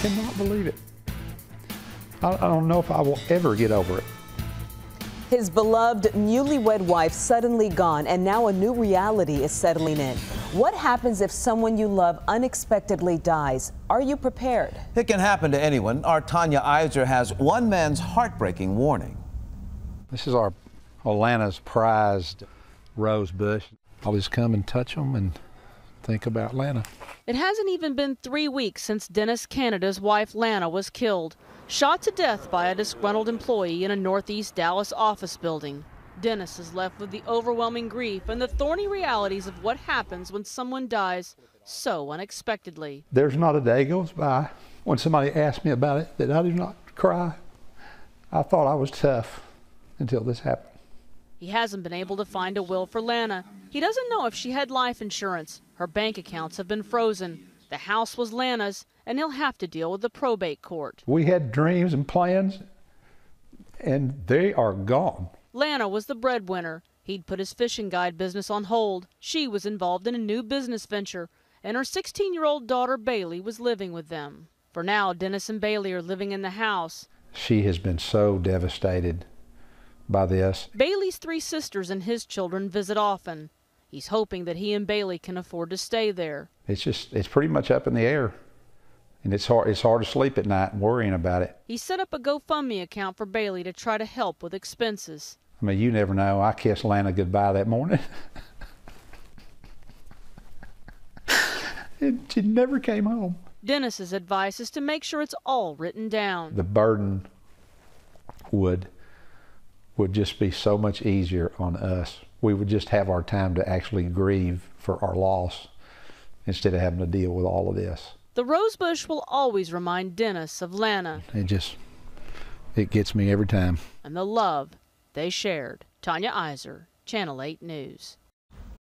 cannot believe it. I don't know if I will ever get over it. His beloved newlywed wife suddenly gone, and now a new reality is settling in. What happens if someone you love unexpectedly dies? Are you prepared? It can happen to anyone. Our Tanya Iser has one man's heartbreaking warning. This is our Alana's prized rose bush. I'll just come and touch them and think about Lana. It hasn't even been 3 weeks since Dennis Canada's wife Lana was killed, shot to death by a disgruntled employee in a northeast Dallas office building. Dennis is left with the overwhelming grief and the thorny realities of what happens when someone dies so unexpectedly. There's not a day goes by when somebody asks me about it that I do not cry. I thought I was tough until this happened. He hasn't been able to find a will for Lana. He doesn't know if she had life insurance. Her bank accounts have been frozen. The house was Lana's, and he'll have to deal with the probate court. We had dreams and plans, and they are gone. Lana was the breadwinner. He'd put his fishing guide business on hold. She was involved in a new business venture, and her 16-year-old daughter Bailey was living with them. For now, Dennis and Bailey are living in the house. She has been so devastated by this. Bailey's 3 sisters and his children visit often. He's hoping that he and Bailey can afford to stay there. It's pretty much up in the air. And it's hard to sleep at night worrying about it. He set up a GoFundMe account for Bailey to try to help with expenses. I mean, you never know. I kissed Lana goodbye that morning. And she never came home. Dennis's advice is to make sure it's all written down. The burden would just be so much easier on us. We would just have our time to actually grieve for our loss instead of having to deal with all of this. The rosebush will always remind Dennis of Lana. It gets me every time. And the love they shared. Tanya Iser, Channel 8 News.